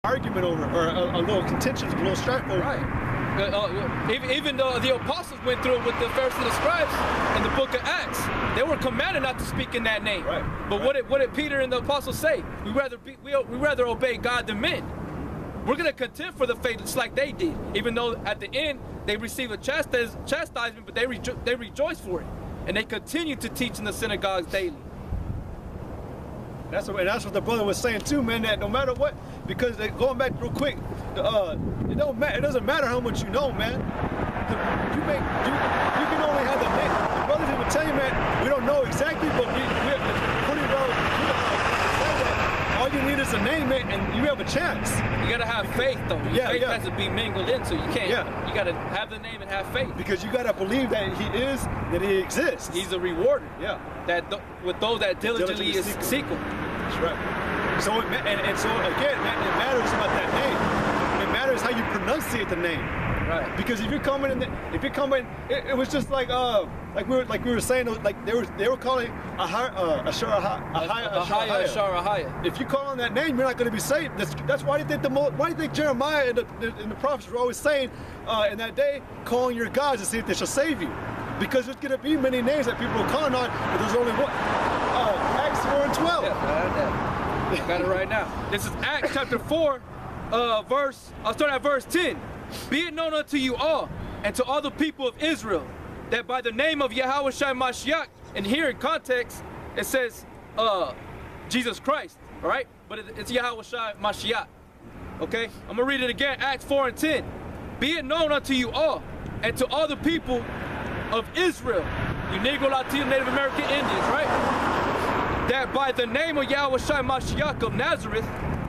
argument over, or a little contention, a little strife over. Right. Even though the apostles went through it with the Pharisees and the scribes in the book of Acts, they were commanded not to speak in that name. Right. But what did Peter and the apostles say? We rather obey God than men. We're gonna contend for the faith just like they did, even though at the end they receive a chastisement, but they rejoice for it, and they continue to teach in the synagogues daily. That's what the brother was saying too, man. That no matter what, because going back real quick, it doesn't matter how much you know, man. You can only have the name. The brothers even tell you, man, we don't know exactly, but we're pretty well. All you need is a name, man, and you have a chance. You gotta have faith, though. Faith has to be mingled into. You can't. Yeah. You gotta have the name and have faith. Because you gotta believe that he exists. He's a rewarder. Yeah. With those that diligently seek him. That's right. So so again, man, it matters about that name. It matters how you pronunciate the name. Right. Because if you're coming in, it was just like we were saying, like they were calling Ahaya. If you call on that name, you're not going to be saved. That's why do you think Jeremiah and the prophets were always saying in that day, calling your gods to see if they shall save you, because there's going to be many names that people are calling on, but there's only one. Acts 4 and 12. Yeah, got it right now. This is Acts chapter 4, verse. I'll start at verse 10. Be it known unto you all, and to all the people of Israel, that by the name of Yahushua Mashiach, and here in context, it says Jesus Christ, all right? But it's Yahushua Mashiach, okay? I'm going to read it again, Acts 4 and 10. Be it known unto you all, and to all the people of Israel, you Negro, Latino, Native American Indians, right? That by the name of Yahushua Mashiach of Nazareth,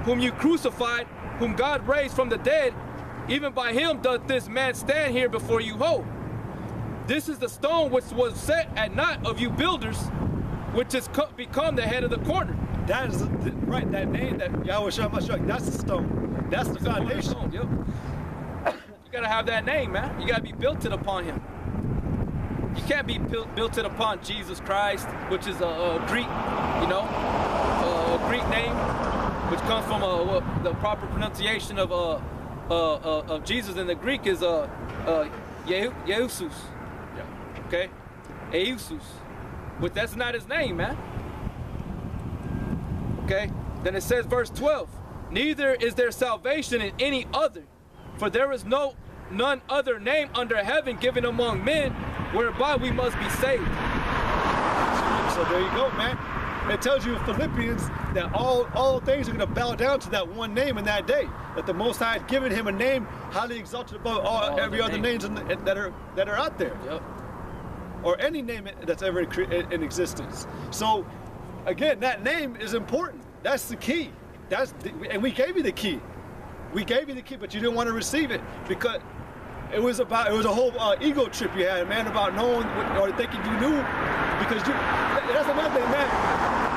whom you crucified, whom God raised from the dead, even by him doth this man stand here before you whole. This is the stone which was set at naught of you builders, which has become the head of the corner. That is right. That name, that Yahushua Mashiach, that's the stone. That's the foundation. Yep. You gotta have that name, man. You gotta be built it upon him. You can't be built it upon Jesus Christ, which is a Greek, a Greek name, which comes from the proper pronunciation of Jesus in the Greek is Eusus. Yeah. Okay? Eusus. But that's not his name, man. Okay? Then it says verse 12. Neither is there salvation in any other, for there is none other name under heaven given among men whereby we must be saved. So there you go, man. It tells you in Philippians that all things are going to bow down to that one name in that day. That the Most High had given him a name highly exalted above every other names that are out there. Yep. Or any name that's ever in existence. So again, that name is important. That's the key. And we gave you the key. We gave you the key, but you didn't want to receive it because it was a whole ego trip you had, man, about knowing or thinking you knew. Because that's another thing, man.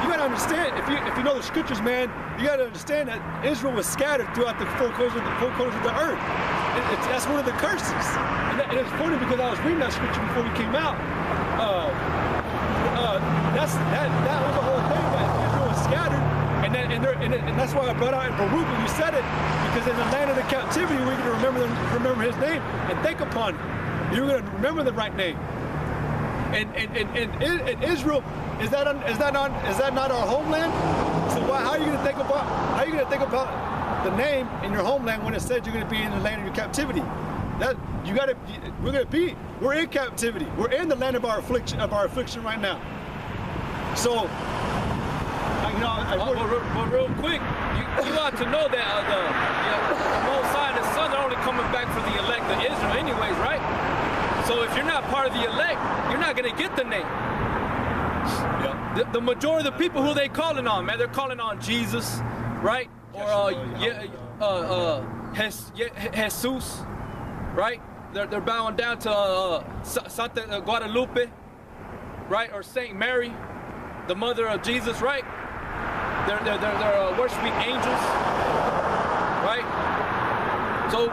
You gotta understand, if you know the scriptures, man, you gotta understand that Israel was scattered throughout the four corners of the earth. That's one of the curses. And it's funny because I was reading that scripture before we came out. That was the whole thing, that Israel was scattered, and that's why I brought out in Baruch when you said it, because in the land of the captivity, we're gonna remember his name and think upon it. You're gonna remember the right name. And Israel, is that not our homeland? So how are you gonna think about the name in your homeland when it said you're gonna be in the land of your captivity? We're in captivity. We're in the land of our affliction right now. So but real quick, you ought to know that the Most High and His Son are only coming back for the elect of Israel anyways, right? So if you're not part of the elect, you're not going to get the name. Yeah. The majority of the people who they calling on, man, they're calling on Jesus, right? Or Jesus, right? They're bowing down to Santa Guadalupe, right? Or Saint Mary, the mother of Jesus, right? They're worshiping angels, right? So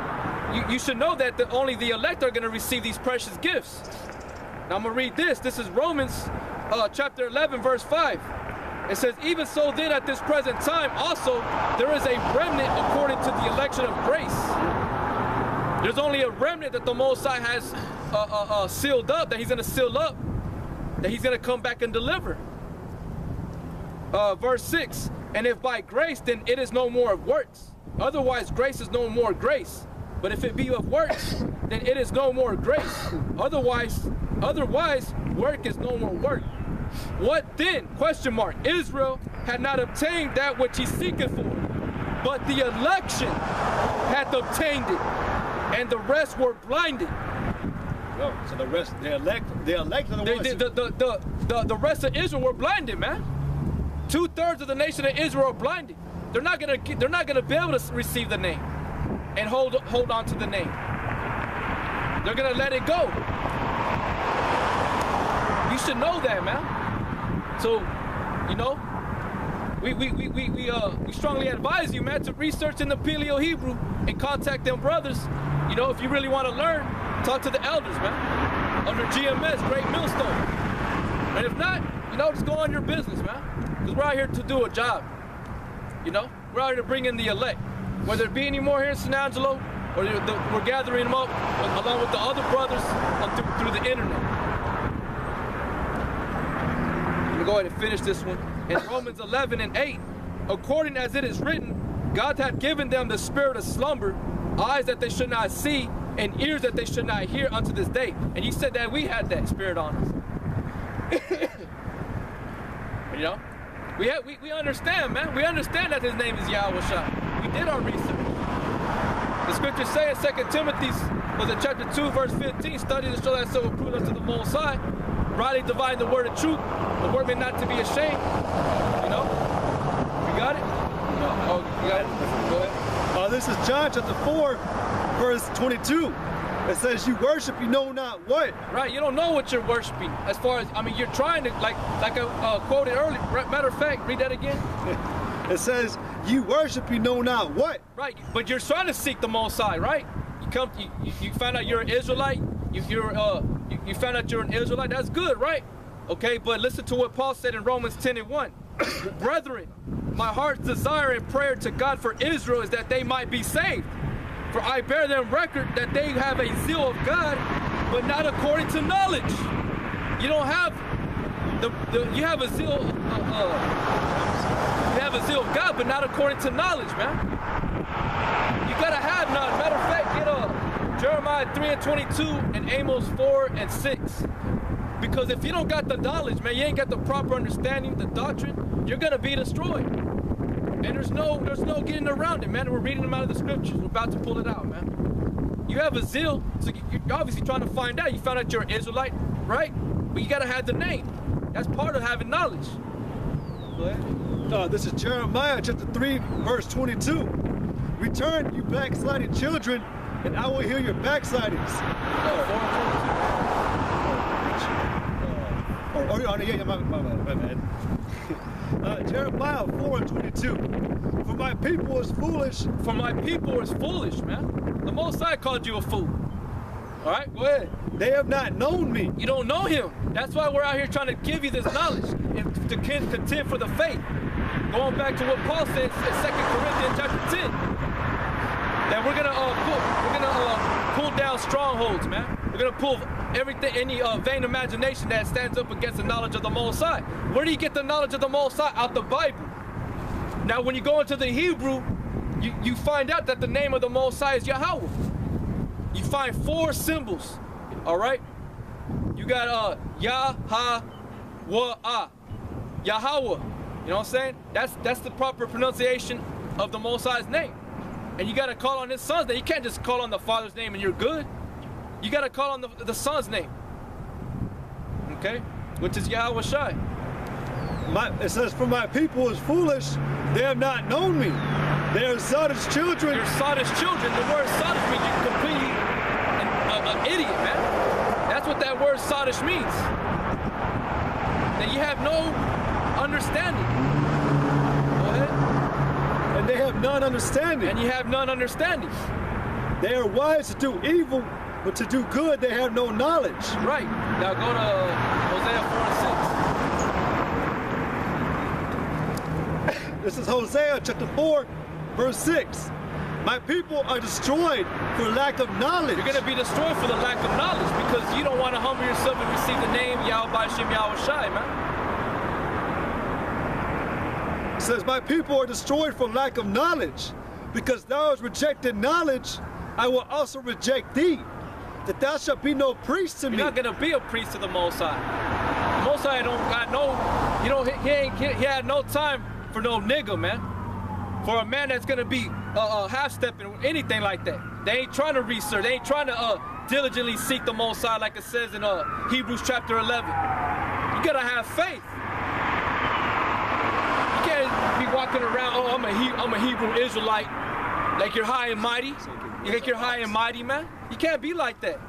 you should know that only the elect are going to receive these precious gifts. Now I'm going to read this. This is Romans chapter 11, verse 5. It says, even so then at this present time also, there is a remnant according to the election of grace. There's only a remnant that the Most High has sealed up, that he's going to seal up, that he's going to come back and deliver. Verse 6, and if by grace, then it is no more of works. Otherwise, grace is no more grace. But if it be of works, then it is no more grace. Otherwise, work is no more work. What then? Question mark. Israel had not obtained that which he seeketh for, but the election hath obtained it, and the rest were blinded. No, so the rest, the elect are the ones. The rest of Israel were blinded, man. 2/3 of the nation of Israel are blinded. They're not gonna be able to receive the name and hold on to the name. They're gonna let it go. You should know that, man. So, you know, we strongly advise you, man, to research in the Paleo Hebrew and contact them brothers. You know, if you really want to learn, talk to the elders, man. Under GMS, Great Millstone. And if not, you know, just go on your business, man. Because we're out here to do a job. You know, we're out here to bring in the elect. Whether it be any more here in San Angelo, or we're gathering them up along with the other brothers through the internet. I'm gonna go ahead and finish this one. In Romans 11:8, according as it is written, God hath given them the spirit of slumber, eyes that they should not see, and ears that they should not hear unto this day. And you said that we had that spirit on us. You know, we understand, man. We understand that his name is Yahweh Shai. We did our research. The scriptures say in 2 Timothy, chapter 2, verse 15, study to show that so approved unto the Most High, rightly divide the word of truth, the word may not to be ashamed. You know? You got it? No. Oh, you got it? Go ahead. This is John chapter 4, verse 22. It says, you worship, you know not what. Right, you don't know what you're worshiping. As far as, I mean, you're trying to, like I quoted earlier. Matter of fact, read that again. It says, you worship, you know not what. Right, but you're trying to seek the Most High, right? You find out you're an Israelite. You found out you're an Israelite. That's good, right? Okay, but listen to what Paul said in Romans 10:1. Brethren, my heart's desire and prayer to God for Israel is that they might be saved. For I bear them record that they have a zeal of God, but not according to knowledge. You don't have you have a zeal. You have a zeal of God, but not according to knowledge, man. You gotta have knowledge. Matter of fact, get Jeremiah 3:22 and Amos 4:6. Because if you don't got the knowledge, man, you ain't got the proper understanding, the doctrine, you're gonna be destroyed. And there's no getting around it, man. We're reading them out of the scriptures. We're about to pull it out, man. You have a zeal, so you're obviously trying to find out. You found out you're an Israelite, right? But you gotta have the name. That's part of having knowledge. Go ahead. This is Jeremiah chapter 3, verse 22. Return, you backsliding children, and I will heal your backslidings. My bad. Jeremiah 4:22. For my people is foolish. For my people is foolish, man. The Most High called you a fool. All right, go ahead. They have not known me. You don't know him. That's why we're out here trying to give you this knowledge and to contend for the faith. Going back to what Paul says in 2 Corinthians chapter 10, that we're gonna pull down strongholds, man. We're gonna pull everything, any vain imagination that stands up against the knowledge of the Most High. Where do you get the knowledge of the Most High? Out the Bible. Now, when you go into the Hebrew, you find out that the name of the Most High is Yahweh. You find 4 symbols. All right. You got Yahweh, Yahweh. You know what I'm saying? That's the proper pronunciation of the Most High's name. And you got to call on his son's name. You can't just call on the Father's name and you're good. You got to call on the son's name. Okay? Which is Yahweh Shai. It says, for my people is foolish. They have not known me. They are sottish children. You're sottish children. The word sottish means you're completely an idiot, man. That's what that word sottish means. That you have no understanding. Go ahead. And they have none understanding. And you have none understanding. They are wise to do evil, but to do good they have no knowledge. Right. Now go to Hosea This is Hosea chapter 4, verse 6. My people are destroyed for lack of knowledge. You're going to be destroyed for the lack of knowledge because you don't want to humble yourself and receive the name Yahweh Shem Yahweh Shai, man. It says, my people are destroyed for lack of knowledge. Because thou hast rejected knowledge, I will also reject thee. That thou shalt be no priest to me. You're not going to be a priest to the Most High. The Most High don't got no, you know, he had no time for no nigga, man. For a man that's going to be half-stepping or anything like that. They ain't trying to research. They ain't trying to diligently seek the Most High like it says in Hebrews chapter 11. You got to have faith. You can't be walking around, oh, I'm a Hebrew Israelite, like you're high and mighty. You think you're high and mighty, man? You can't be like that.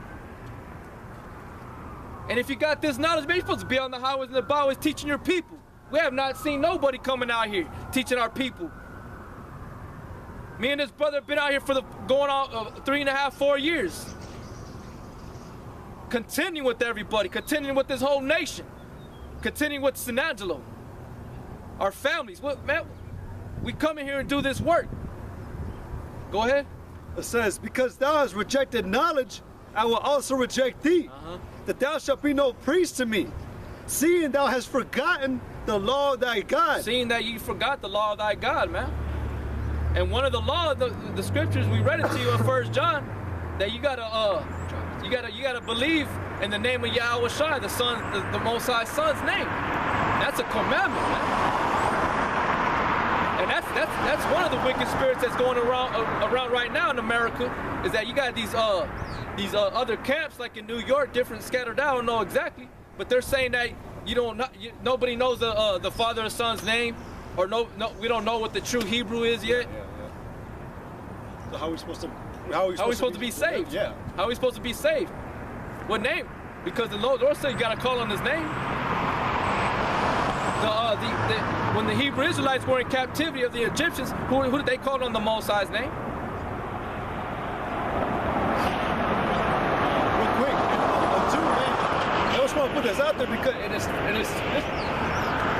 And if you got this knowledge, man, you're supposed to be on the highways and the byways teaching your people. We have not seen nobody coming out here teaching our people. Me and this brother have been out here for going on 3.5, 4 years. Continuing with everybody, continuing with this whole nation, continuing with San Angelo, our families. What, man, we come in here and do this work. Go ahead. It says, because thou hast rejected knowledge, I will also reject thee. That thou shalt be no priest to me, seeing thou hast forgotten the law of thy God. Seeing that you forgot the law of thy God, man. And one of the law, the scriptures we read it to you in 1 John, that you gotta believe in the name of Yahweh Shai, the Son, the Most High Son's name. That's a commandment, man. And that's one of the wicked spirits that's going around right now in America, is that you got these other camps like in New York, different scattered out. I don't know exactly, but they're saying that nobody knows the Father and Son's name. Or we don't know what the true Hebrew is yet. Yeah. So how are we supposed to be saved? Yeah. How are we supposed to be saved? What name? Because the Lord said you got to call on His name. When the Hebrew Israelites were in captivity of the Egyptians, who did they call on the Most High's name? Real quick, too, man. I just want to put this out there because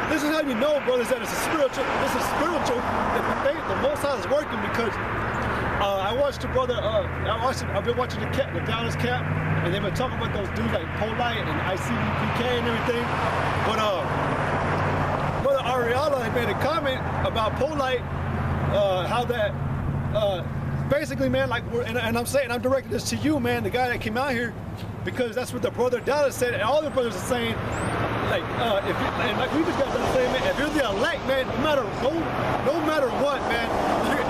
this is how you know, brothers, that it's a spiritual. This is spiritual. The Most High is working because I watched the brother. I've been watching the Dallas camp, and they've been talking about those dudes like Polite and ICPK and everything. But brother Ariella had made a comment about Polite, how that basically, man, like and I'm directing this to you, man, the guy that came out here, because that's what the brother Dallas said, and all the brothers are saying. Like, like we just got done saying, man, if you're the elect, man, no matter what, man,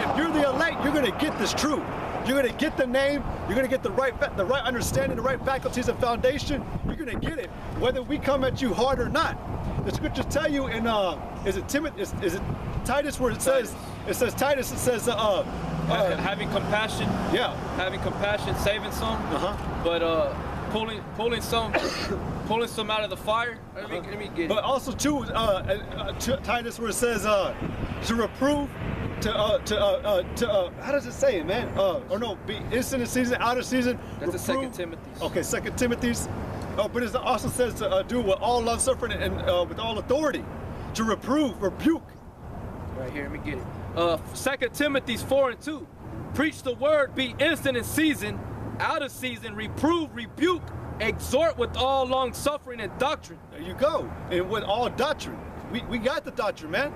if you're the elect, you're gonna get this truth. You're gonna get the name. You're gonna get the right understanding, the right faculties and foundation. You're gonna get it, whether we come at you hard or not. The scriptures tell you in is it Titus where it says Titus. It says having compassion. Yeah. Having compassion, saving some. But pulling some out of the fire. Let me get it. But also too, Titus where it says to reprove, how does it say it, man? Or no, be instant in season, out of season. That's the 2 Timothy. Okay, 2 Timothy's. But it also says to do with all love, suffering, and with all authority, to reprove, rebuke. Right here, let me get it. 2 Timothy's 4:2. Preach the word, be instant in season, out of season, reprove, rebuke, exhort with all long suffering and doctrine. There you go. And with all doctrine. We got the doctrine, man.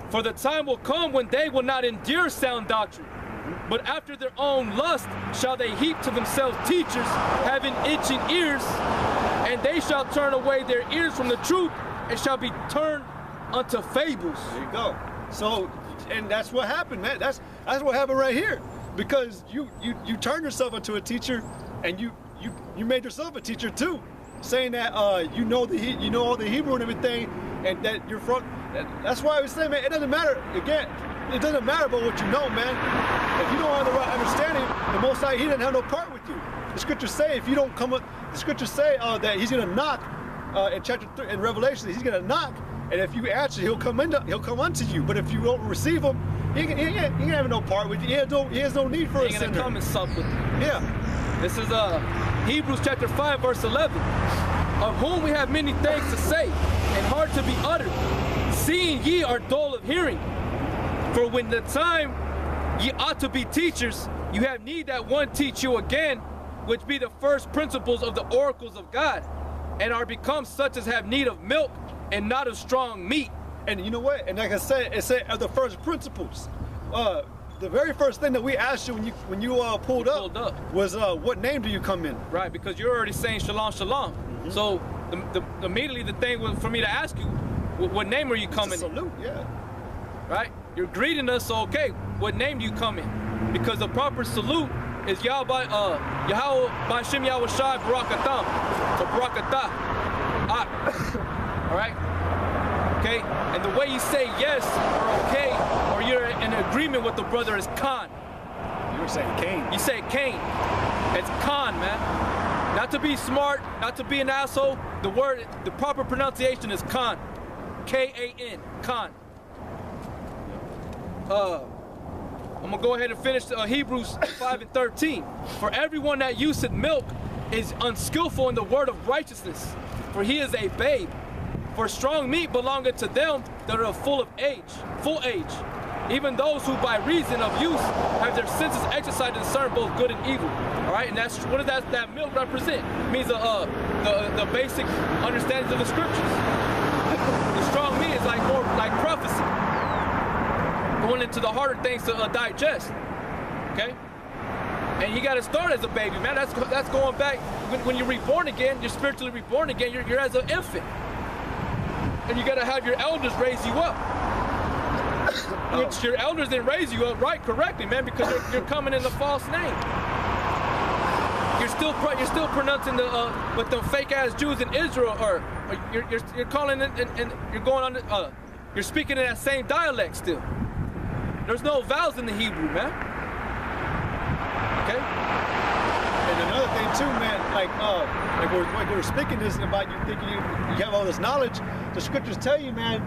For the time will come when they will not endure sound doctrine, but after their own lust shall they heap to themselves teachers having itching ears, and they shall turn away their ears from the truth and shall be turned unto fables. There you go. So, and that's what happened, man. That's what happened right here. Because you turned yourself into a teacher, and you made yourself a teacher too, saying that you know all the Hebrew and everything, and that you're from. That's why I was saying, man, it doesn't matter. Again, it doesn't matter about what you know, man. If you don't have the right understanding, the Most High, He didn't have no part with you. The scriptures say if you don't come up, the scriptures say that He's gonna knock in chapter 3 in Revelation. He's gonna knock, and if you answer, He'll come unto you. But if you don't receive Him, He ain't have no part with you. He has no need for a sinner. He ain't gonna come and sup with you. Yeah. This is Hebrews chapter 5, verse 11. Of whom we have many things to say, and hard to be uttered, seeing ye are dull of hearing. For when the time ye ought to be teachers, you have need that one teach you again, which be the first principles of the oracles of God, and are become such as have need of milk and not of strong meat. And you know what? And like I said, it said of the first principles. The very first thing that we asked you when you pulled up was what name do you come in? Right, because you're already saying shalom, shalom. So immediately the thing was for me to ask you, what name are you coming in? Salute, yeah. Right? You're greeting us, so okay, what name do you come in? Because the proper salute is Yahweh Ba'Shem Yahweh Shai Barakatam, or Barakatah. All right? Okay? And the way you say yes or okay, or you're in agreement with the brother is Khan. You were saying Cain. You say Cain. It's Khan, man. Not to be smart, not to be an asshole. The proper pronunciation is Khan. K-A-N, Khan. I'm gonna go ahead and finish Hebrews 5:13. For everyone that useth milk is unskillful in the word of righteousness, for he is a babe. For strong meat belongeth to them that are full age, even those who by reason of use have their senses exercised to discern both good and evil. All right, and that's what does that milk represent? It means the basic understandings of the scriptures. The strong meat is like more like prophecy, going into the harder things to digest. Okay, and you got to start as a baby, man. That's going back when you're reborn again. You're spiritually reborn again. You're as an infant. And you gotta have your elders raise you up. Which your elders didn't raise you up correctly, man, because you're coming in the false name. You're still pronouncing what the fake ass Jews in Israel are. You're calling it and you're going on. You're speaking in that same dialect still. There's no vowels in the Hebrew, man. Okay. And another thing too, man, like we're speaking this about you thinking you have all this knowledge. The scriptures tell you, man,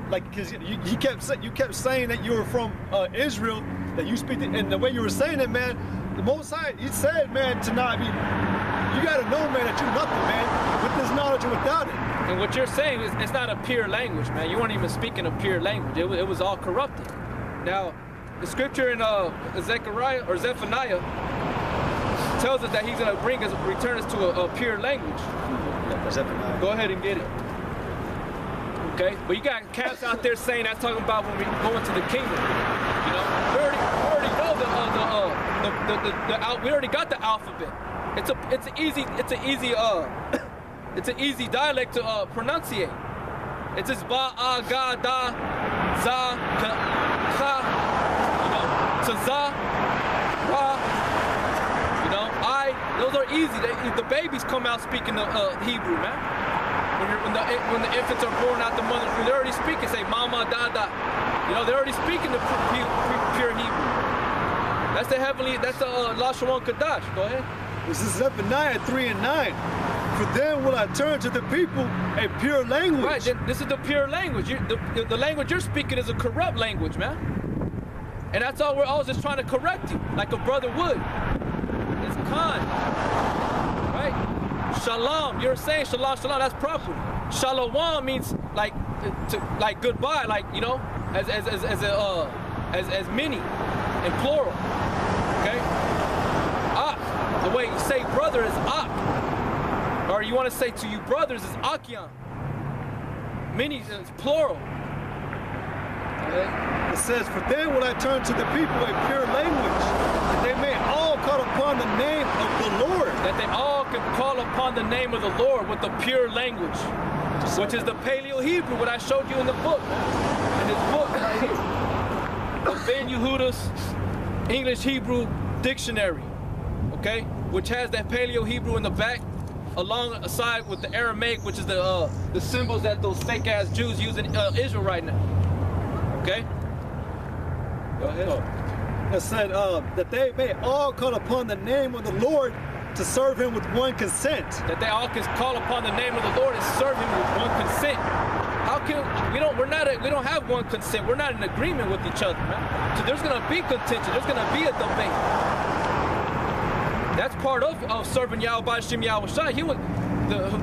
because you kept saying that you were from Israel, that you speak, and the way you were saying it, man, the Most High, He said, man, to not be. You got to know, man, that you're nothing, man, with this knowledge and without it. And what you're saying is it's not a pure language, man. You weren't even speaking a pure language. It was all corrupted. Now, the scripture in Zechariah or Zephaniah tells us that He's going to return us to a pure language. Go ahead and get it. Okay, but you got cats out there saying that's talking about when we go into the kingdom. You know, we already know we already got the alphabet. It's an easy dialect to pronunciate. It's just ba, a, ga, da, za, ka, you know, to za, ra, you know, I. Those are easy. The babies come out speaking the Hebrew, man. When the infants are born out the mother's womb, they're already speaking. Say mama, dada. You know, they're already speaking the pure Hebrew. That's the heavenly. That's the Lashon Kadash. Go ahead. This is Zephaniah 3:9. For then will I turn to the people a pure language. Right. This is the pure language. The language you're speaking is a corrupt language, man. And that's all we're always just trying to correct you, like a brother would. It's Khan. Right? Shalom, you're saying shalom, shalom, that's proper. Shalom means like goodbye, like, you know, as many in plural. Okay? Ak. The way you say brother is ak. Or you want to say to you brothers is akyan. Many is plural. Okay? It says, for then will I turn to the people a pure language, that they may all call upon the name of the Lord. That they all can call upon the name of the Lord with the pure language, which is the Paleo Hebrew, what I showed you in the book, in this book right here, the Ben Yehuda's English Hebrew Dictionary, okay, which has that Paleo Hebrew in the back, alongside with the Aramaic, which is the symbols that those fake ass Jews use in Israel right now. Okay. Go ahead. It said that they may all call upon the name of the Lord to serve Him with one consent. That they all can call upon the name of the Lord and serve Him with one consent. How can we don't have one consent. We're not in agreement with each other, man. So there's gonna be contention. There's gonna be a debate. That's part of serving Yahweh Ba'Shem Yahweh Shai. He was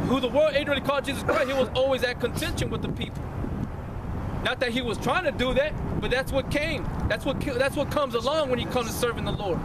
who the world ain't really called Jesus Christ. He was always at contention with the people. Not that he was trying to do that, But that's what came. That's what comes along when you come to serving the Lord.